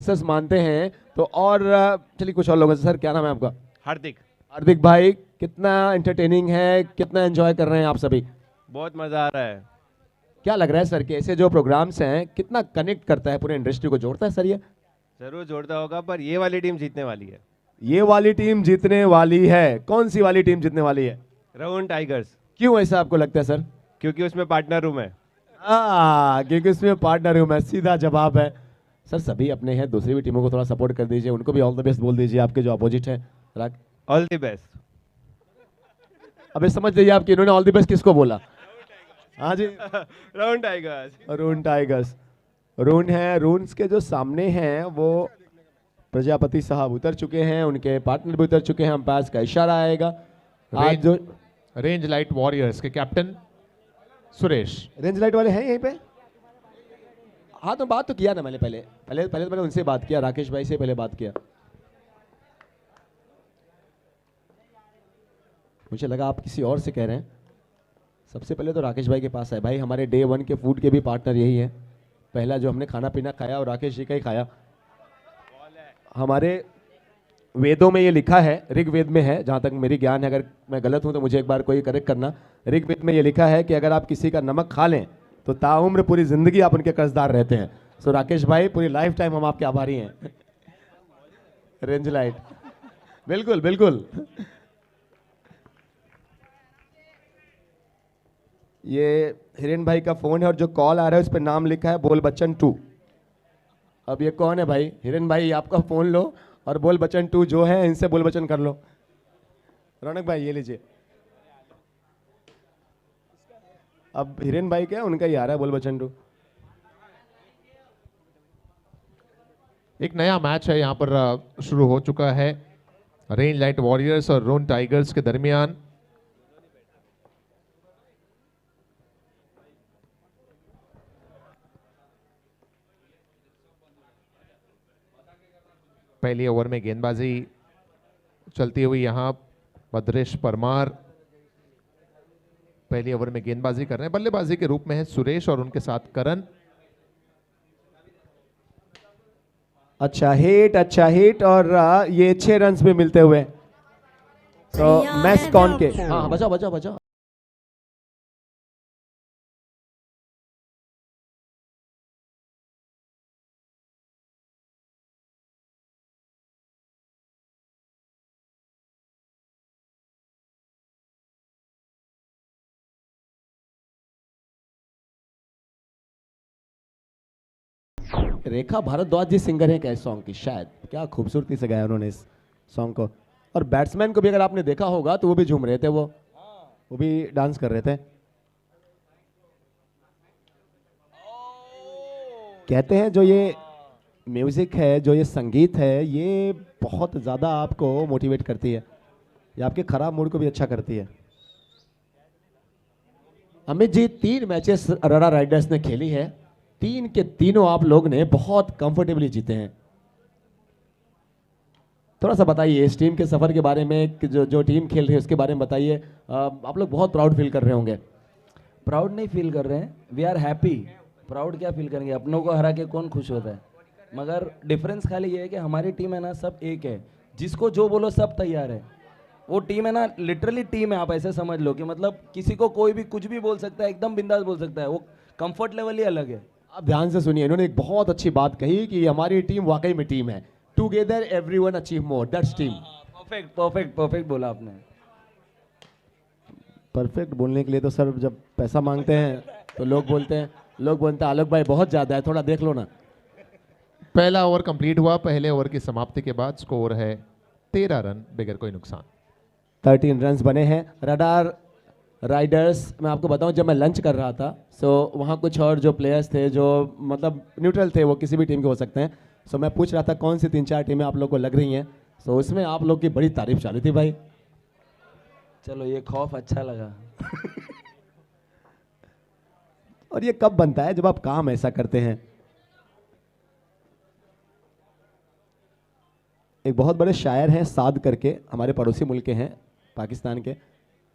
Success मानते हैं तो और चलिए कुछ और लोगों से। सर क्या नाम है आपका? हार्दिक। हार्दिक भाई, कितना एंटरटेनिंग है, कितना एंजॉय कर रहे हैं आप सभी? बहुत मज़ा आ रहा है। क्या लग रहा है सर कि ऐसे जो प्रोग्राम्स हैं कितना कनेक्ट करता है, पूरे इंडस्ट्री को जोड़ता है सर ये? ज़रूर जोड़ता होगा, पर ये वाली टीम जीतने वाली है। ये वाली टीम जीतने वाली है। कौन सी वाली टीम जीतने वाली है? Round tigers. क्यों ऐसा आपको लगता है सर? क्योंकि उसमें पार्टनर रूम है। क्योंकि उसमें पार्टनर हूं मैं, सीधा जवाब है। सर सभी अपने हैं, दूसरी भी टीमों को थोड़ा सपोर्ट कर दीजिए, उनको भी ऑल द बेस्ट बोल दीजिए, आपके जो अपोजिट है। All the best. अबे समझ लीजिए आपकी, इन्होंने ऑल द बेस्ट किसको बोला? हाँ जी, round tigers. Arun tigers. Arun है, रून्स के जो सामने हैं वो प्रजापति साहब उतर चुके हैं, उनके पार्टनर भी उतर चुके हैं। अंपायर का इशारा आएगा। आज जो रेंज लाइट वॉरियर्स के कैप्टन सुरेश। रेंज लाइट वाले हैं यहीं पे? हाँ तो बात तो किया ना मैंने, पहले पहले पहले तो मैंने उनसे बात किया, राकेश भाई से पहले बात किया। मुझे लगा आप किसी और से कह रहे हैं। सबसे पहले तो राकेश भाई के पास है। भाई हमारे डे 1 के फूड के भी पार्टनर यही है। पहला जो हमने खाना पीना खाया और राकेश जी का ही खाया। हमारे वेदों में ये लिखा है, ऋग्वेद में है, जहाँ तक मेरी ज्ञान है, अगर मैं गलत हूँ तो मुझे एक बार कोई करेक्ट करना। ऋग्वेद में ये लिखा है कि अगर आप किसी का नमक खा लें तो ताउम्र पूरी जिंदगी आप उनके कर्जदार रहते हैं। सो राकेश भाई, पूरी लाइफ टाइम हम आपके आभारी हैं। रेंज लाइट, बिल्कुल बिल्कुल। ये हिरेन भाई का फोन है और जो कॉल आ रहा है उस पर नाम लिखा है बोल बच्चन 2। अब ये कौन है भाई? हिरेन भाई आपका फोन लो और बोल बच्चन 2 जो है इनसे बोल बच्चन कर लो। रौनक भाई ये लीजिए। अब हिरेन भाई क्या, उनका ही आ रहा है बोल बच्चन 2। एक नया मैच है यहाँ पर शुरू हो चुका है रेंज लाइट वॉरियर्स और रोन टाइगर्स के दरमियान। पहली ओवर में गेंदबाजी चलती हुई यहाँ भद्रेश परमार पहली ओवर में गेंदबाजी कर रहे हैं। बल्लेबाजी के रूप में है सुरेश और उनके साथ करण। अच्छा हिट और ये 6 रन्स भी मिलते हुए। तो मैच कौन के? हाँ बचाओ बचाओ बचाओ। रेखा भारद्वाज जी सिंगर है क्या इस सॉन्ग की? शायद। क्या खूबसूरती से गाया उन्होंने इस सॉन्ग को। और बैट्समैन को भी अगर आपने देखा होगा तो वो भी झूम रहे थे, वो भी डांस कर रहे थे। कहते हैं जो ये म्यूजिक है, जो ये संगीत है, ये बहुत ज़्यादा आपको मोटिवेट करती है, ये आपके खराब मूड को भी अच्छा करती है। अमित जी 3 मैचेस अरोड़ा राइडर्स ने खेली है, 3 के तीनों आप लोग ने बहुत कंफर्टेबली जीते हैं। थोड़ा सा बताइए इस टीम के सफर के बारे में, कि जो टीम खेल रही है उसके बारे में बताइए। आप लोग बहुत प्राउड फील कर रहे होंगे। प्राउड नहीं फील कर रहे हैं, वी आर हैप्पी। प्राउड क्या फील करेंगे, अपनों को हरा के कौन खुश होता है। मगर डिफरेंस खाली ये है कि हमारी टीम है ना, सब एक है, जिसको जो बोलो सब तैयार है। वो टीम है ना, लिटरली टीम है, आप ऐसे समझ लो कि मतलब किसी को कोई भी कुछ भी बोल सकता है, एकदम बिंदास बोल सकता है। वो कंफर्ट लेवल ही अलग है। आप ध्यान से सुनिए, इन्होंने एक बहुत अच्छी बात कही कि हमारी टीम वाकई में टीम है। Together everyone achieve more, that's team. Perfect perfect perfect बोला आपने। परफेक्ट बोलने के लिए तो सर जब पैसा मांगते हैं तो लोग बोलते हैं आलोक भाई बहुत ज्यादा है, थोड़ा देख लो ना। पहला ओवर कंप्लीट हुआ। पहले ओवर की समाप्ति के बाद स्कोर है 13 रन बगैर कोई नुकसान। 13 रन्स बने हैं। रडार राइडर्स, मैं आपको बताऊं जब मैं लंच कर रहा था वहाँ कुछ और जो प्लेयर्स थे जो मतलब न्यूट्रल थे, वो किसी भी टीम के हो सकते हैं। मैं पूछ रहा था कौन सी 3-4 टीमें आप लोग को लग रही हैं। उसमें आप लोग की बड़ी तारीफ चालू थी भाई। चलो ये खौफ अच्छा लगा। और ये कब बनता है? जब आप काम ऐसा करते हैं। एक बहुत बड़े शायर हैं साद करके, हमारे पड़ोसी मुल्क के हैं, पाकिस्तान के।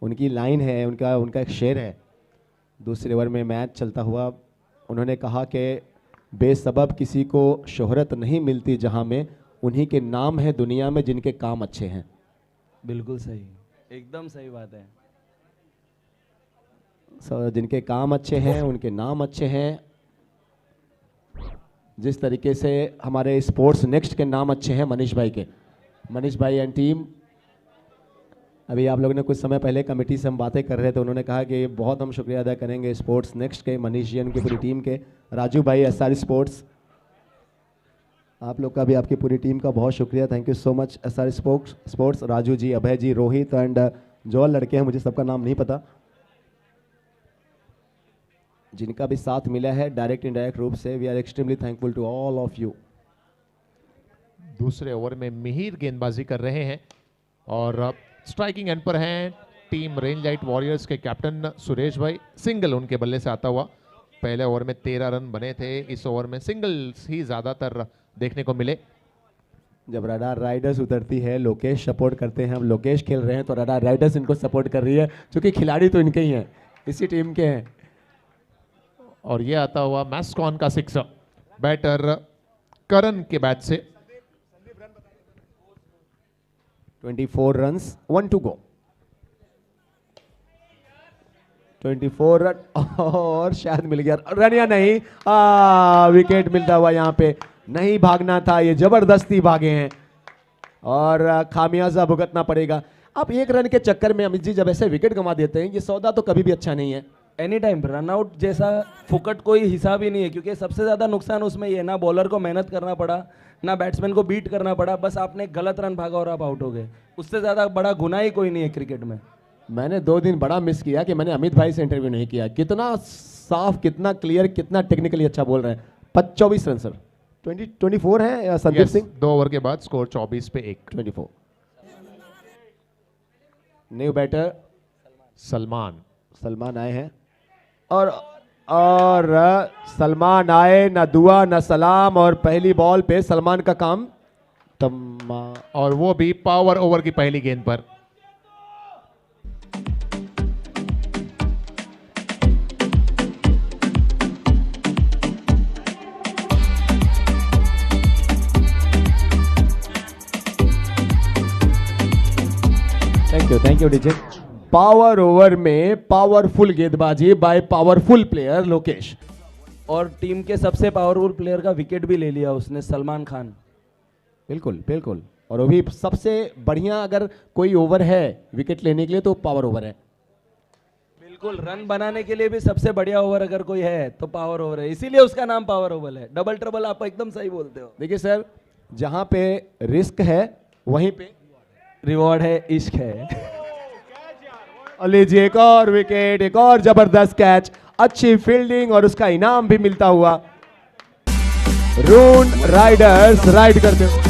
उनकी लाइन है, उनका एक शेर है। दूसरे ओवर में मैच चलता हुआ उन्होंने कहा कि बेसबब किसी को शोहरत नहीं मिलती जहां में, उन्हीं के नाम है दुनिया में जिनके काम अच्छे हैं। बिल्कुल सही, एकदम सही बात है। जिनके काम अच्छे हैं उनके नाम अच्छे हैं। जिस तरीके से हमारे स्पोर्ट्स नेक्स्ट के नाम अच्छे हैं मनीष भाई के, मनीष भाई एंड टीम। अभी आप लोगों ने कुछ समय पहले कमेटी से हम बातें कर रहे थे, उन्होंने कहा कि बहुत हम शुक्रिया अदा करेंगे स्पोर्ट्स नेक्स्ट के, मनीष जी उनकी पूरी टीम के, राजू भाई एसआर स्पोर्ट्स, आप लोग का भी, आपकी पूरी टीम का बहुत शुक्रिया। Thank you so much SR sports, Raju ji, Abhay ji, Rohit and जो और लड़के हैं मुझे सबका नाम नहीं पता, जिनका भी साथ मिला है डायरेक्ट इनडायरेक्ट रूप से। We are extremely thankful to all of you. दूसरे ओवर में मिहिर गेंदबाजी कर रहे हैं और स्ट्राइकिंग एंड पर हैं टीम रेंज लाइट वॉरियर्स के कैप्टन सुरेश भाई। सिंगल उनके बल्ले से आता हुआ। पहले ओवर में 13 रन बने थे, इस ओवर में सिंगल्स ही ज्यादातर देखने को मिले। जब रडार राइडर्स उतरती है, लोकेश सपोर्ट करते हैं, हम लोकेश खेल रहे हैं तो रडार राइडर्स इनको सपोर्ट कर रही है, क्योंकि खिलाड़ी तो इनके ही हैं, इसी टीम के हैं। और ये आता हुआ मैस्कॉन का सिक्सर बैटर करण के बैट से। 24 रन्स, 1 टू गो। 24 रन और शायद मिल गया रन या नहीं, विकेट मिलता हुआ। यहाँ पे नहीं भागना था, ये जबरदस्ती भागे हैं और खामियाजा भुगतना पड़ेगा। अब एक रन के चक्कर में अमित जी जब ऐसे विकेट गंवा देते हैं, ये सौदा तो कभी भी अच्छा नहीं है। एनी टाइम रनआउट जैसा फुकट कोई हिसाब ही नहीं है, क्योंकि सबसे ज़्यादा नुकसान उसमें ये, ना बॉलर को मेहनत करना पड़ा, ना बैट्समैन को बीट करना पड़ा, बस आपने गलत रन भागा और आप आउट हो गए। उससे ज़्यादा बड़ा गुनाह ही कोई नहीं है क्रिकेट में। मैंने 2 दिन बड़ा मिस किया कि मैंने अमित भाई से इंटरव्यू नहीं किया। कितना साफ, कितना क्लियर, कितना टेक्निकली अच्छा बोल रहे हैं। 24 रन सर, 24 है संदीप सिंह। 2 ओवर के बाद स्कोर 24 पे 1। 24। न्यू बैटर सलमान आए हैं और सलमान आए, ना दुआ ना सलाम, और पहली बॉल पे सलमान का काम और वो भी पावर ओवर की पहली गेंद पर। Thank you DJ. Power over में पावरफुल गेंदबाजी बाय पावरफुल प्लेयर लोकेश, और टीम के सबसे पावरफुल प्लेयर का विकेट भी ले लिया उसने, सलमान खान। बिल्कुल बिल्कुल, और वो भी सबसे बढ़िया, अगर कोई ओवर है विकेट लेने के लिए तो पावर ओवर है। बिल्कुल, रन बनाने के लिए भी सबसे बढ़िया ओवर अगर कोई है तो पावर ओवर है, इसीलिए उसका नाम पावर ओवर है। डबल ट्रबल, आप एकदम सही बोलते हो। देखिए सर, जहां पे रिस्क है वहीं पे रिवॉर्ड है, इश्क है। और लीजिए एक और विकेट, एक और जबरदस्त कैच, अच्छी फील्डिंग और उसका इनाम भी मिलता हुआ। रून राइडर्स राइड करते हुए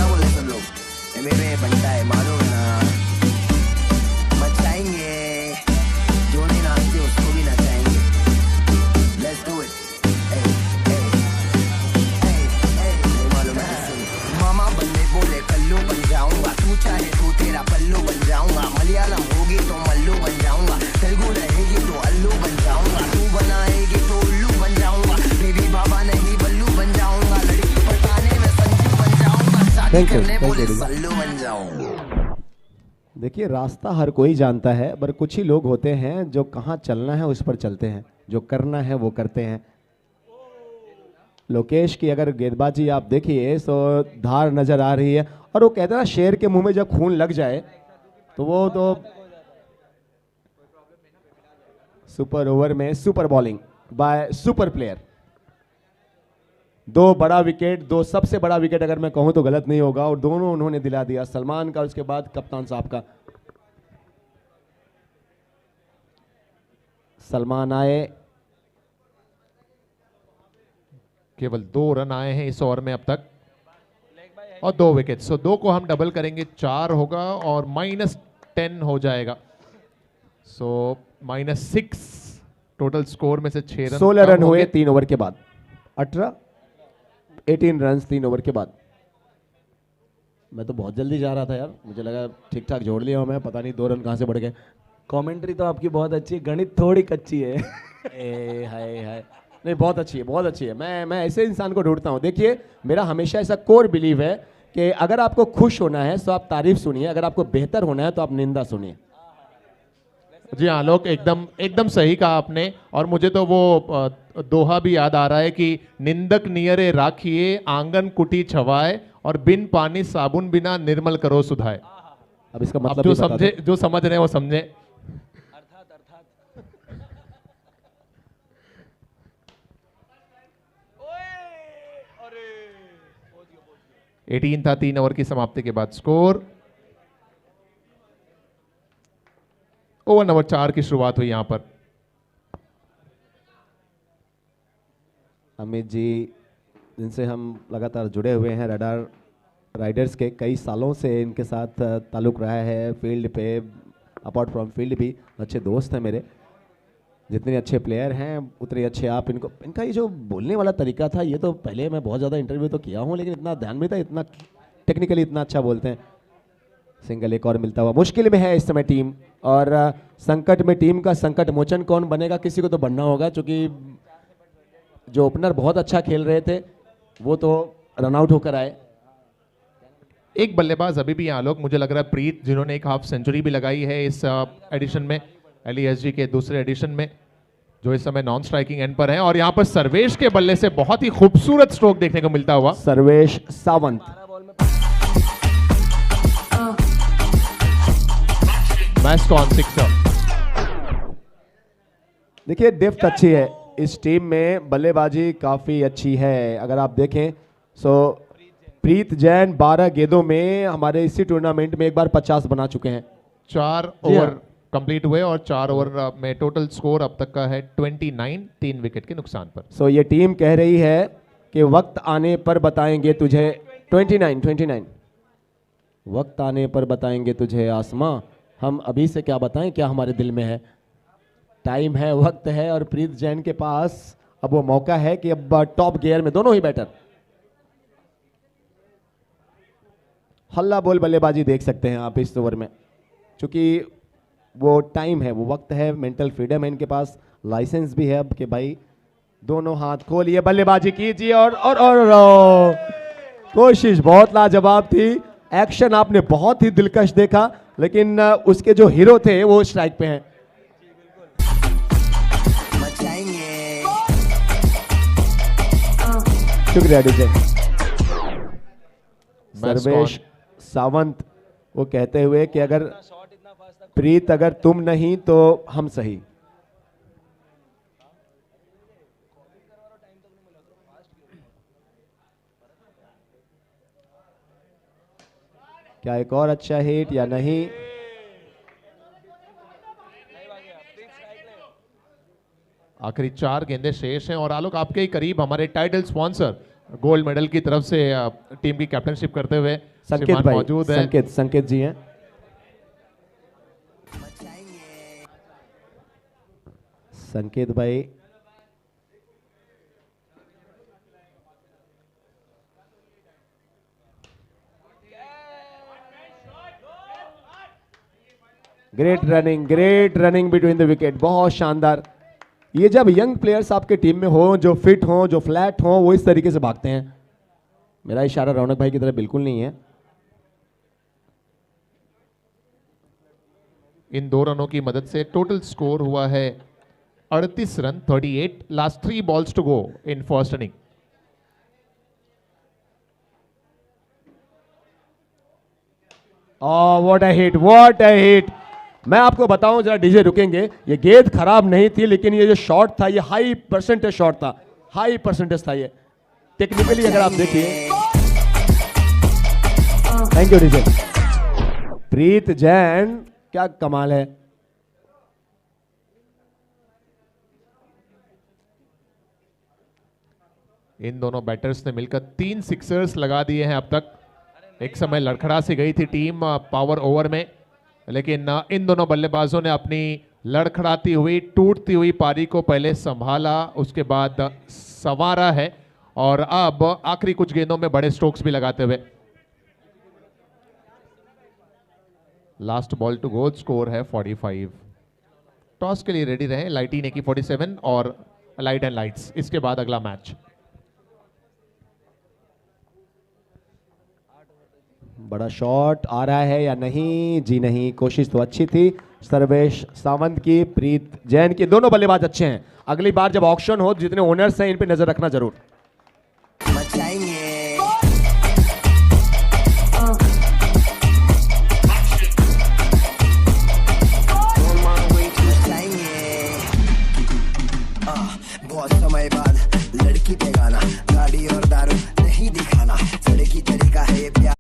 देखिए, रास्ता हर कोई जानता है, पर कुछ ही लोग होते हैं जो कहाँ चलना है उस पर चलते हैं, जो करना है वो करते हैं। लोकेश की अगर गेंदबाजी आप देखिए तो धार नजर आ रही है, और वो कहते हैं ना, शेर के मुंह में जब खून लग जाए तो वो तो सुपर ओवर में super bowling by super player. 2 बड़ा विकेट, 2 सबसे बड़ा विकेट अगर मैं कहूं तो गलत नहीं होगा, और दोनों उन्होंने दिला दिया, सलमान का उसके बाद कप्तान साहब का। सलमान आए, केवल 2 रन आए हैं इस ओवर में अब तक और 2 विकेट। सो 2 को हम डबल करेंगे, 4 होगा और -10 हो जाएगा। सो -6 टोटल स्कोर में से 6 रन 16 रन हुए 3 ओवर के बाद। 18 रन 3 ओवर के बाद। मैं तो बहुत जल्दी जा रहा था यार, मुझे लगा ठीक ठाक जोड़ लिया हूं मैं, पता नहीं 2 रन कहां से बढ़ गए। कमेंट्री तो आपकी बहुत अच्छी है, गणित थोड़ी कच्ची है। हाय हाय, नहीं, बहुत अच्छी है, बहुत अच्छी है। मैं ऐसे इंसान को ढूंढता हूँ। देखिए, मेरा हमेशा ऐसा कोर बिलीव है कि अगर आपको खुश होना है तो आप तारीफ सुनिए, अगर आपको बेहतर होना है तो आप निंदा सुनिए। जी हाँ, लोग एकदम एकदम सही कहा आपने। और मुझे तो वो दोहा भी याद आ रहा है कि निंदक नियरे राखिए, आंगन कुटी छवाए, और बिन पानी साबुन बिना निर्मल करो सुधाए। अब इसका अब मतलब जो भी बता समझे, दो। जो समझ रहे हैं वो समझे। अर्थात अर्थात 18 था 3 ओवर की समाप्ति के बाद स्कोर। ओवर नंबर 4 की शुरुआत हुई यहां पर। अमित जी, जिनसे हम लगातार जुड़े हुए हैं, रडार राइडर्स के, कई सालों से इनके साथ ताल्लुक़ रहा है। फील्ड पे, अपार्ट फ्रॉम फील्ड भी अच्छे दोस्त हैं मेरे। जितने अच्छे प्लेयर हैं उतने अच्छे आप। इनका ये जो बोलने वाला तरीका था, ये तो पहले मैं बहुत ज़्यादा इंटरव्यू तो किया हूँ, लेकिन इतना ध्यान भी था, इतना टेक्निकली इतना अच्छा बोलते हैं। सिंगल एक और मिलता हुआ। मुश्किल में है इस समय टीम, और संकट में टीम का संकट मोचन कौन बनेगा, किसी को तो बनना होगा, क्योंकि जो ओपनर बहुत अच्छा खेल रहे थे वो तो रनआउट होकर आए। एक बल्लेबाज अभी भी आलोक, मुझे लग रहा है प्रीत, जिन्होंने एक हाफ सेंचुरी भी लगाई है इस एडिशन में, LESG के दूसरे एडिशन में, जो इस समय नॉन स्ट्राइकिंग एंड पर है। और यहाँ पर सर्वेश के बल्ले से बहुत ही खूबसूरत स्ट्रोक देखने को मिलता हुआ। Sarvesh Sawant, match on sixer. देखिए डेप्थ अच्छी है इस टीम में, बल्लेबाजी काफ़ी अच्छी है। अगर आप देखें सो प्रीत जैन 12 गेंदों में हमारे इसी टूर्नामेंट में एक बार 50 बना चुके हैं। 4 जी ओवर हाँ। कंप्लीट हुए और 4 ओवर में टोटल स्कोर अब तक का है 29, 3 विकेट के नुकसान पर। सो ये टीम कह रही है कि वक्त आने पर बताएंगे तुझे 29 वक्त आने पर बताएंगे तुझे आसमां, हम अभी से क्या बताएं क्या हमारे दिल में है। टाइम है, वक्त है, और प्रीत जैन के पास अब वो मौका है कि अब टॉप गियर में दोनों ही बैटर हल्ला बोल बल्लेबाजी देख सकते हैं आप इस ओवर में, क्योंकि वो टाइम है, वो वक्त है, मेंटल फ्रीडम है इनके पास, लाइसेंस भी है अब कि भाई दोनों हाथ खोलिए, बल्लेबाजी कीजिए। और कोशिश बहुत लाजवाब थी। एक्शन आपने बहुत ही दिलकश देखा, लेकिन उसके जो हीरो थे वो स्ट्राइक पे हैं। शुक्रिया डीजे। सर्वेश सावंत वो कहते हुए कि अगर प्रीत अगर तुम नहीं तो हम सही। क्या एक और अच्छा हिट या नहीं? आखिरी 4 गेंदें शेष हैं। और आलोक, आपके ही करीब हमारे टाइटल स्पॉन्सर गोल्ड मेडल की तरफ से टीम की कैप्टनशिप करते हुए संकेत श्रीमान भाई मौजूद है। संकेत जी हैं। संकेत भाई great running between the wicket, बहुत शानदार। ये जब यंग प्लेयर्स आपके टीम में हो, जो फिट हो, जो फ्लैट हो, वो इस तरीके से भागते हैं। मेरा इशारा रौनक भाई की तरफ बिल्कुल नहीं है। इन 2 रनों की मदद से टोटल स्कोर हुआ है 38 run, 38, last 3 balls to go in first inning. What a hit. मैं आपको बताऊं, जरा डीजे रुकेंगे, ये गेंद खराब नहीं थी, लेकिन ये जो शॉट था ये हाई परसेंटेज शॉट था, हाई परसेंटेज था ये टेक्निकली, अगर आप देखिए। Thank you DJ. Preet Jain क्या कमाल है। इन दोनों बैटर्स ने मिलकर 3 सिक्सर्स लगा दिए हैं अब तक। एक समय लड़खड़ा सी गई थी टीम पावर ओवर में, लेकिन इन दोनों बल्लेबाजों ने अपनी लड़खड़ाती हुई, टूटती हुई पारी को पहले संभाला, उसके बाद संवारा है, और अब आखिरी कुछ गेंदों में बड़े स्ट्रोक्स भी लगाते हुए। Last ball to go, score है 45। टॉस के लिए रेडी रहे लाइटी ने की 47 और लाइट एंड लाइट्स। इसके बाद अगला मैच। बड़ा शॉट आ रहा है या नहीं? जी नहीं, कोशिश तो अच्छी थी सर्वेश सावंत की, प्रीत जैन की, दोनों बल्लेबाज अच्छे हैं। अगली बार जब ऑक्शन हो, जितने ओनर्स हैं इन पे नजर रखना जरूर। बहुत समय बाद लड़की पे गाना, गाड़ी और दारू नहीं दिखाना, लड़की तरीका है ये प्यार।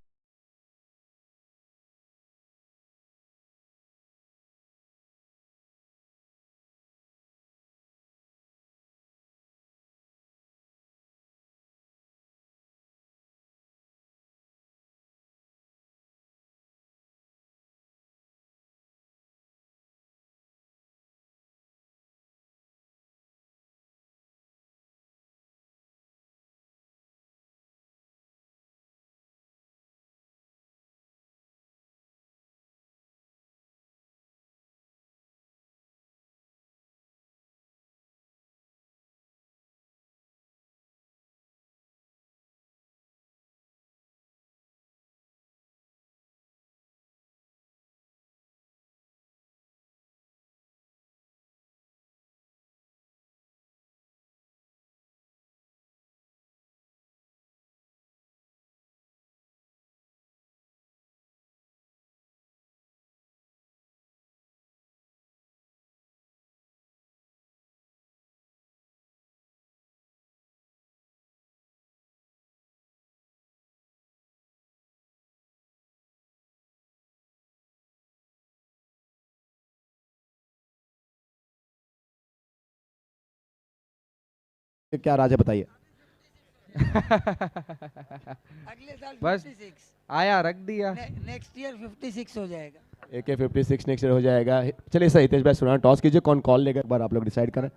क्या राज है बताइए। अगले साल बस 56, आया रख दिया। नेक्स्ट ईयर 56 हो जाएगा। AK 56 नेक्स्ट ईयर हो जाएगा। चलिए सर, हितेश भाई सुना, टॉस कीजिए, कौन कॉल लेगा एक बार आप लोग डिसाइड करें।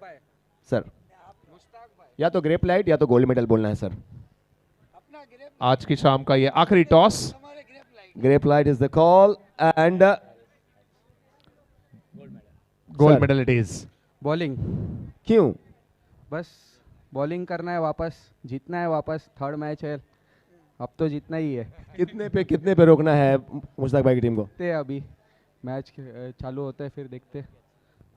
सर या तो ग्रेप लाइट या तो गोल्ड मेडल बोलना है सर। अपना ग्रेप आज की शाम का ये आखिरी टॉस। हमारे grape light. Grape light is the call and gold Sir. Medal it is. Bowling, क्यों? बस बॉलिंग करना है, वापस जीतना है, वापस थर्ड मैच है, अब तो जीतना ही है। कितने पे रोकना है मुश्ताक भाई की टीम को? देखते हैं अभी मैच चालू होता है फिर देखते हैं।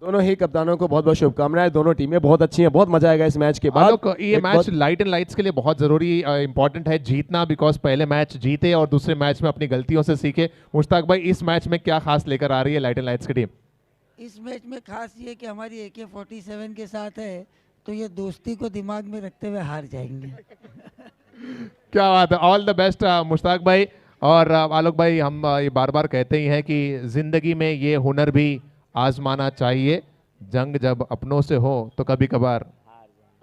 दोनों ही कप्तानों को बहुत बहुत शुभकामनाएं। दोनों टीमें बहुत अच्छी हैं, बहुत मजा आएगा इस मैच के बाद। आलोक, ये एक मैच बहुत- लाइट एंड लाइट्स के लिए बहुत जरूरी इंपॉर्टेंट है जीतना, बिकॉज पहले मैच जीते और दूसरे मैच में अपनी गलतियों से सीखे। मुश्ताक भाई, इस मैच में क्या खास लेकर आ रही है लाइट एंड लाइट्स की टीम? इस मैच में खास ये कि हमारी AK-47 के साथ है, तो ये दोस्ती को दिमाग में रखते हुए हार जाएंगे। क्या बात है, ऑल द बेस्ट मुश्ताक भाई। और आलोक भाई, हम ये बार बार कहते ही हैं कि जिंदगी में ये हुनर भी आजमाना चाहिए, जंग जब अपनों से हो तो कभी कभार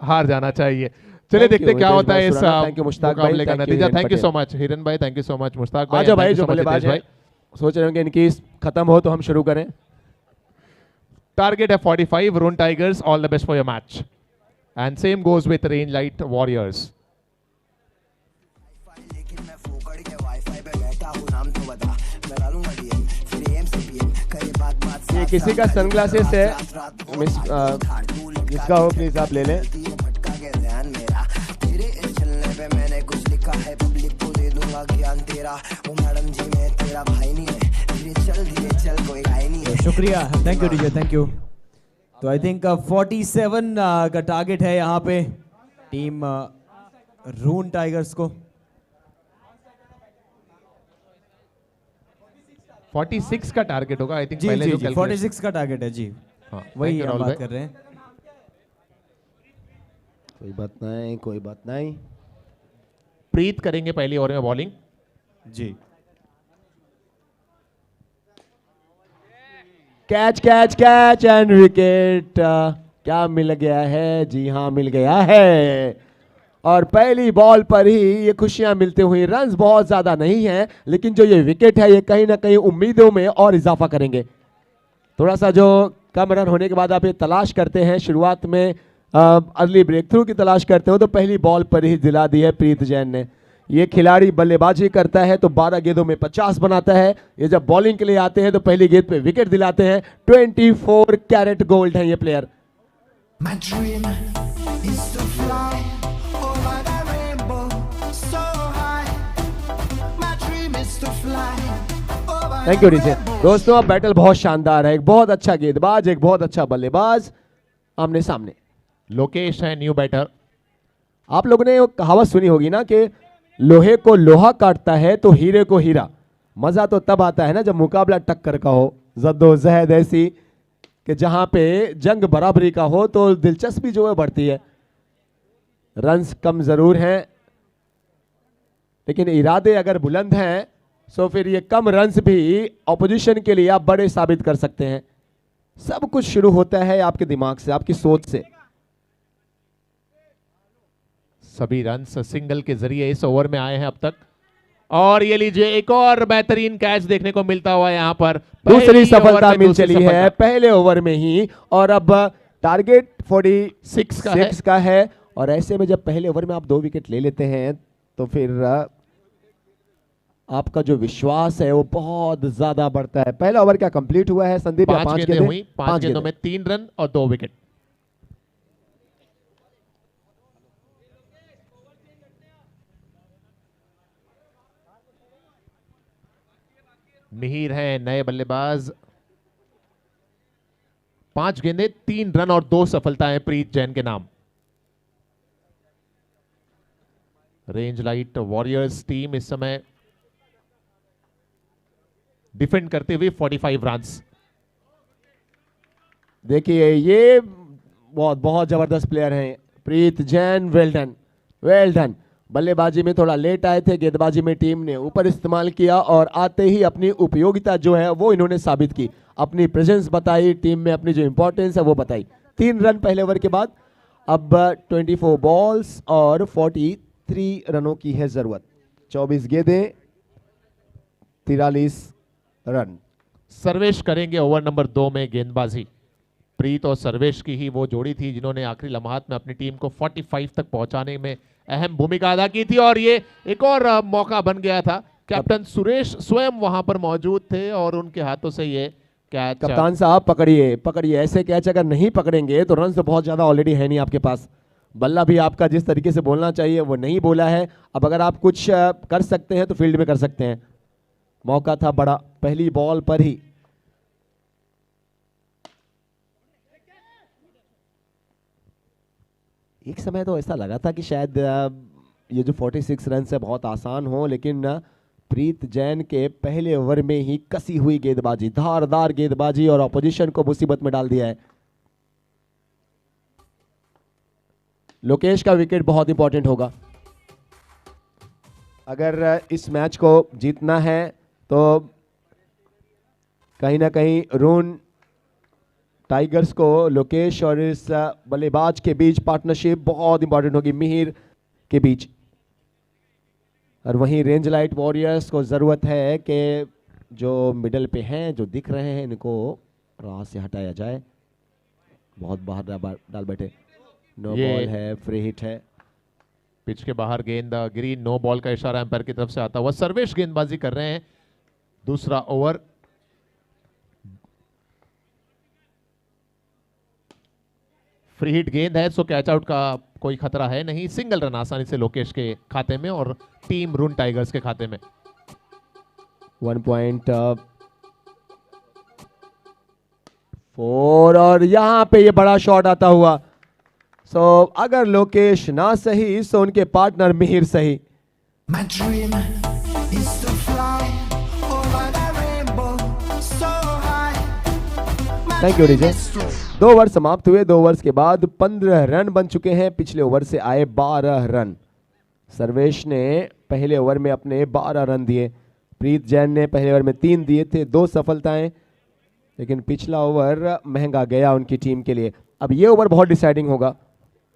हार जाना चाहिए। चलिए Thank देखते you, क्या हितेश होता है भाई इस सुराना, thank you मुश्ताक भाई, मुकाबले का thank you नतीजा। Hiren thank you Patel. So much हिरन भाई, thank you so much Mushtaq भाई, आ जाओ and भाई, thank you जो so much बल्लेबाज हितेश है भाई। सोच रहे होंगे इनकी खत्म हो तो हम शुरू करें। Target है 45, Rune Tigers, all the best for your match. And same goes with Rain Light Warriors. लेकिन मैं फोकड़ के वाईफाई पे बैठा हूँ, नाम तो बता, मैं डालूंगा DM, फिर AM से PM, करे बात बात ये साथ किसी का साथ, सनग्लासेस है, रात रात भोर मिस भाग भाग, तू लटका जिसका हो के प्लीज आप ले लें। गलतियों भटका के ध्यान मेरा, तेरे इस चलने पे मैंने कुछ लिखा है, पब्लिक को दे दूंगा ज्ञान तेरा। ओ मैडम जी, मैं तेरा भाई नहीं है, धीरे चल कोई गाय नहीं है। शुक्रिया, thank you DJ, thank you. तो आई थिंक 47 का टारगेट है यहाँ पे टीम रून टाइगर्स को। 46 का टारगेट होगा आई थिंक, जी पहले जी जो जी, calculation- 46 का टारगेट है जी, हाँ, वही thank you, हम राहुल बात भाई। कर रहे हैं। कोई बात नहीं, कोई बात नहीं। प्रीत करेंगे पहली ओवर में बॉलिंग। जी, catch catch catch and wicket. क्या मिल गया है? जी हाँ, मिल गया है। और पहली बॉल पर ही ये खुशियां मिलते हुए, रन्स बहुत ज्यादा नहीं हैं, लेकिन जो ये विकेट है ये कहीं ना कहीं उम्मीदों में और इजाफा करेंगे। थोड़ा सा जो कम रन होने के बाद आप ये तलाश करते हैं, शुरुआत में अर्ली ब्रेक थ्रू की तलाश करते हो, तो पहली बॉल पर ही दिला दी है प्रीत जैन ने। ये खिलाड़ी बल्लेबाजी करता है तो 12 गेंदों में 50 बनाता है। ये जब बॉलिंग के लिए आते हैं तो पहली गेंद पे विकेट दिलाते हैं। 24 कैरेट गोल्ड है ये player. My dream is to fly over the rainbow so high. My dream is to fly over thank you the DJ. rainbow. दोस्तों अब बैटल बहुत शानदार है, एक बहुत अच्छा गेंदबाज, एक बहुत अच्छा बल्लेबाज आमने सामने। लोकेश है न्यू बैटर। आप लोगों ने वो कहावत सुनी होगी ना कि लोहे को लोहा काटता है तो हीरे को हीरा। मजा तो तब आता है ना जब मुकाबला टक्कर का हो, जद्दोजहद ऐसी कि जहां पे जंग बराबरी का हो तो दिलचस्पी जो है बढ़ती है। रन्स कम जरूर हैं लेकिन इरादे अगर बुलंद हैं तो फिर ये कम रन्स भी ऑपोजिशन के लिए आप बड़े साबित कर सकते हैं। सब कुछ शुरू होता है आपके दिमाग से, आपकी सोच से। सभी रन्स सिंगल के जरिए इस ओवर में आए हैं अब तक। और ये लीजिए एक और बेहतरीन कैच देखने को मिलता हुआ यहाँ पर। दूसरी पहली सफलता ओवर में मिल दूसरी चली है सफलता। पहले ओवर में ही, और अब टारगेट 46 का है। और ऐसे में जब पहले ओवर में आप 2 विकेट ले लेते हैं तो फिर आपका जो विश्वास है वो बहुत ज्यादा बढ़ता है। पहला ओवर क्या कंप्लीट हुआ है संदीप? 5 गेंदें हुई, 5 गेंदों में 3 रन और 2 विकेट। मिहिर है नए बल्लेबाज। 5 गेंदें 3 रन और 2 सफलताएं प्रीत जैन के नाम। रेंज लाइट वॉरियर्स टीम इस समय डिफेंड करते हुए 45 रन्स। देखिए ये बहुत बहुत जबरदस्त प्लेयर हैं Preet Jain. Well done, well done. बल्लेबाजी में थोड़ा लेट आए थे, गेंदबाजी में टीम ने ऊपर इस्तेमाल किया और आते ही अपनी उपयोगिता जो है वो इन्होंने साबित की, अपनी प्रेजेंस बताई, टीम में अपनी जो इंपॉर्टेंस है वो बताई। 3 रन पहले ओवर के बाद। अब 24 बॉल्स और 43 रनों की है जरूरत। 24 गेंदें 43 रन। सर्वेश करेंगे ओवर नंबर 2 में गेंदबाजी। प्रीत और सर्वेश की ही वो जोड़ी थी जिन्होंने आखिरी लम्हात में अपनी टीम को 45 तक पहुंचाने में अहम भूमिका अदा की थी। और ये एक और मौका बन गया था। कैप्टन सुरेश स्वयं वहां पर मौजूद थे और उनके हाथों से ये कैच। कप्तान साहब पकड़िए पकड़िए, ऐसे कैच अगर नहीं पकड़ेंगे तो रन तो बहुत ज्यादा ऑलरेडी है नहीं आपके पास। बल्ला भी आपका जिस तरीके से बोलना चाहिए वो नहीं बोला है। अब अगर आप कुछ कर सकते हैं तो फील्ड में कर सकते हैं। मौका था बड़ा पहली बॉल पर ही। एक समय तो ऐसा लगा था कि शायद ये जो 46 रन है बहुत आसान हो, लेकिन प्रीत जैन के पहले ओवर में ही कसी हुई गेंदबाजी, धारदार गेंदबाजी और ऑपोजिशन को मुसीबत में डाल दिया है। लोकेश का विकेट बहुत इंपॉर्टेंट होगा। अगर इस मैच को जीतना है तो कहीं ना कहीं रून टाइगर्स को लोकेश और इस बल्लेबाज के बीच पार्टनरशिप बहुत इंपॉर्टेंट होगी, मिहिर के बीच। और वहीं रेंज लाइट वॉरियर्स को ज़रूरत है कि जो मिडल पे हैं, जो दिख रहे हैं, इनको राह से हटाया जाए। बहुत बाहर डाल बैठे। नो बॉल है, फ्री हिट है। पिच के बाहर गेंद गिरी, नो बॉल का इशारा एम्पायर की तरफ से आता हुआ। सर्वेश गेंदबाजी कर रहे हैं दूसरा ओवर। फ्री हिट गेंद है सो कैच आउट का कोई खतरा है नहीं। सिंगल रन आसानी से लोकेश के खाते में और टीम रून टाइगर्स के खाते में। 1.4 और यहां पे ये बड़ा शॉट आता हुआ। सो अगर लोकेश ना सही तो उनके पार्टनर मिहिर सही। My dream is to fly over the rainbow so high. My thank you dream DJ. is to 2 over समाप्त हुए। 2 ओवर्स के बाद 15 रन बन चुके हैं। पिछले ओवर से आए 12 रन। सर्वेश ने पहले ओवर में अपने 12 रन दिए। प्रीत जैन ने पहले ओवर में 3 दिए थे, 2 सफलताएं, लेकिन पिछला ओवर महंगा गया उनकी टीम के लिए। अब ये ओवर बहुत डिसाइडिंग होगा।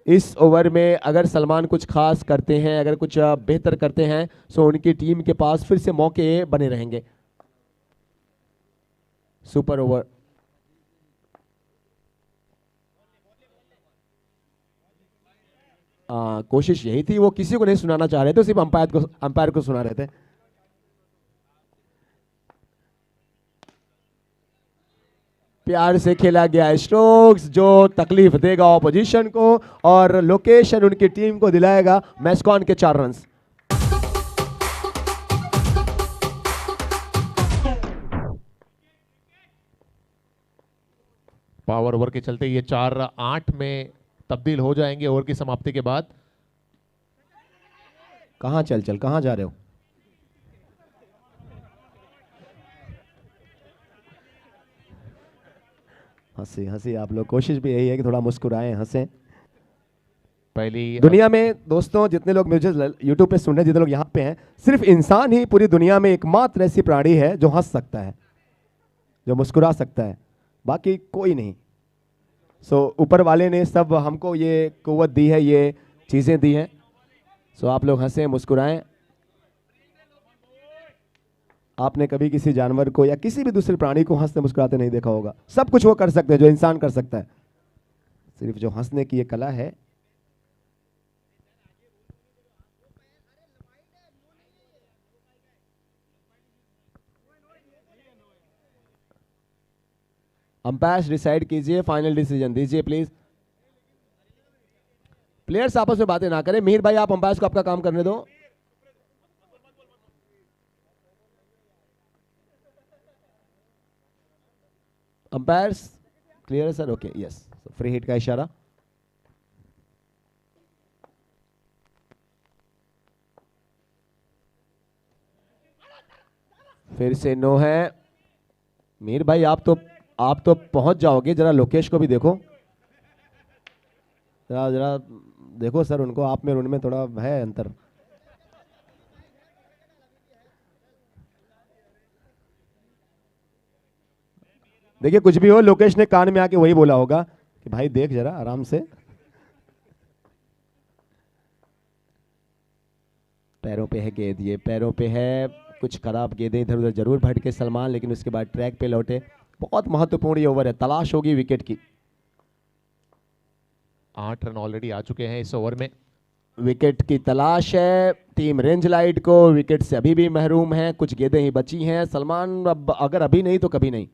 इस ओवर में अगर सलमान कुछ खास करते हैं, अगर कुछ बेहतर करते हैं तो उनकी टीम के पास फिर से मौके बने रहेंगे। Super over. कोशिश यही थी, वो किसी को नहीं सुनाना चाह रहे थे, सिर्फ अंपायर को सुना रहे थे। प्यार से खेला गया स्ट्रोक्स जो तकलीफ देगा ऑपोजिशन को, और लोकेशन उनकी टीम को दिलाएगा मैस्कॉन के 4 रन। पावर ओवर के चलते ये 4-8 में तब्दील हो जाएंगे ओवर की समाप्ति के बाद। कहां चल कहां जा रहे हो? हंसी हंसी आप लोग, कोशिश भी यही है कि थोड़ा मुस्कुराएं, हंसें। पहली दुनिया में दोस्तों जितने लोग मुझे यूट्यूब पे सुन रहे हैं, जितने लोग यहाँ पे हैं, सिर्फ इंसान ही पूरी दुनिया में एकमात्र ऐसी प्राणी है जो हंस सकता है, जो मुस्कुरा सकता है, बाकी कोई नहीं। ऊपर वाले ने सब हमको ये कुव्वत दी है, ये चीज़ें दी हैं। आप लोग हंसें, मुस्कुराएं। आपने कभी किसी जानवर को या किसी भी दूसरे प्राणी को हंसते मुस्कुराते नहीं देखा होगा। सब कुछ वो कर सकते हैं जो इंसान कर सकता है, सिर्फ जो हंसने की ये कला है। अंपायर डिसाइड कीजिए, फाइनल डिसीजन दीजिए प्लीज। प्लेयर्स आपस में बातें ना करें। मीर भाई आप अंपायर को आपका काम करने दो। अंपायर्स क्लियर है sir? Okay, yes. Free hit का इशारा। फिर से नो है। मीर भाई आप तो पहुंच जाओगे, जरा लोकेश को भी देखो, जरा देखो सर उनको, आप में और उनमें थोड़ा है अंतर। देखिए कुछ भी हो, लोकेश ने कान में आके वही बोला होगा कि भाई देख जरा आराम से। पैरों पे है गेंद, ये पैरों पे है। कुछ खराब गेंदें इधर उधर जरूर भटके सलमान, लेकिन उसके बाद ट्रैक पे लौटे। बहुत महत्वपूर्ण ये ओवर है, तलाश होगी विकेट की। 8 रन ऑलरेडी आ चुके हैं इस ओवर में। विकेट की तलाश है टीम रेंज लाइट को, विकेट से अभी भी महरूम है, कुछ गेंदें ही बची हैं सलमान, अब अगर अभी नहीं तो कभी नहीं।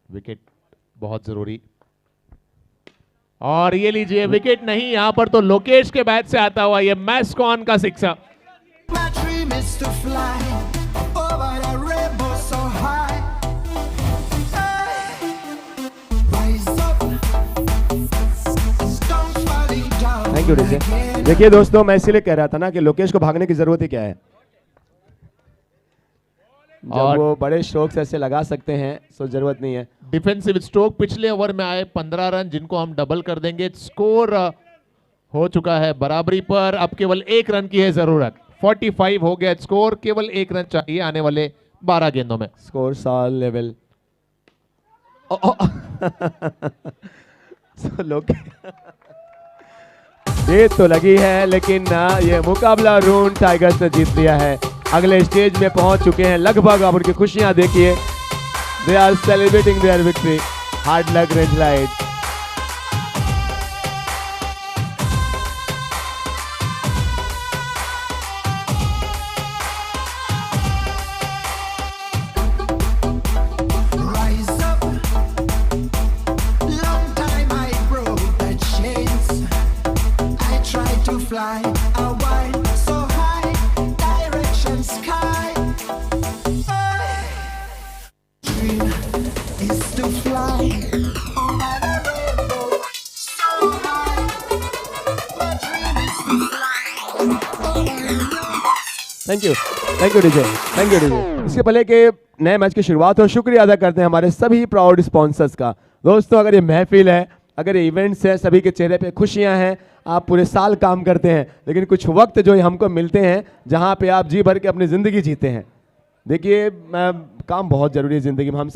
विकेट बहुत जरूरी, और ये लीजिए विकेट नहीं, यहां पर तो लोकेश के बैट से आता हुआ ये मैस्कॉन का सिक्सर। Thank you DJ. देखिए दोस्तों, मैं इसीलिए कह रहा था ना कि लोकेश को भागने की जरूरत ही क्या है, जब वो बड़े स्ट्रोक्स ऐसे लगा सकते हैं तो जरूरत नहीं है। डिफेंसिव स्ट्रोक पिछले ओवर में आए 15 रन, जिनको हम डबल कर देंगे। स्कोर हो चुका है बराबरी पर, अब केवल 1 रन की है जरूरत। 45 हो गया स्कोर, केवल 1 रन चाहिए आने वाले 12 गेंदों में। स्कोर साल लेवल। जीत तो लगी है, लेकिन ये मुकाबला रून टाइगर्स ने जीत लिया है। अगले स्टेज में पहुंच चुके हैं लगभग। आप उनकी खुशियां देखिए, they are celebrating their victory. Hard luck range light. Thank you DJ, thank you DJ. इसके पहले के नए मैच की शुरुआत हो, शुक्रिया अदा करते हैं हमारे सभी प्राउड स्पॉन्सर्स का। दोस्तों अगर ये महफिल है, अगर ये इवेंट्स है, सभी के चेहरे पे खुशियां हैं। आप पूरे साल काम करते हैं, लेकिन कुछ वक्त जो हमको मिलते हैं जहां पे आप जी भर के अपनी जिंदगी जीते हैं। देखिए काम बहुत जरूरी है जिंदगी में। हम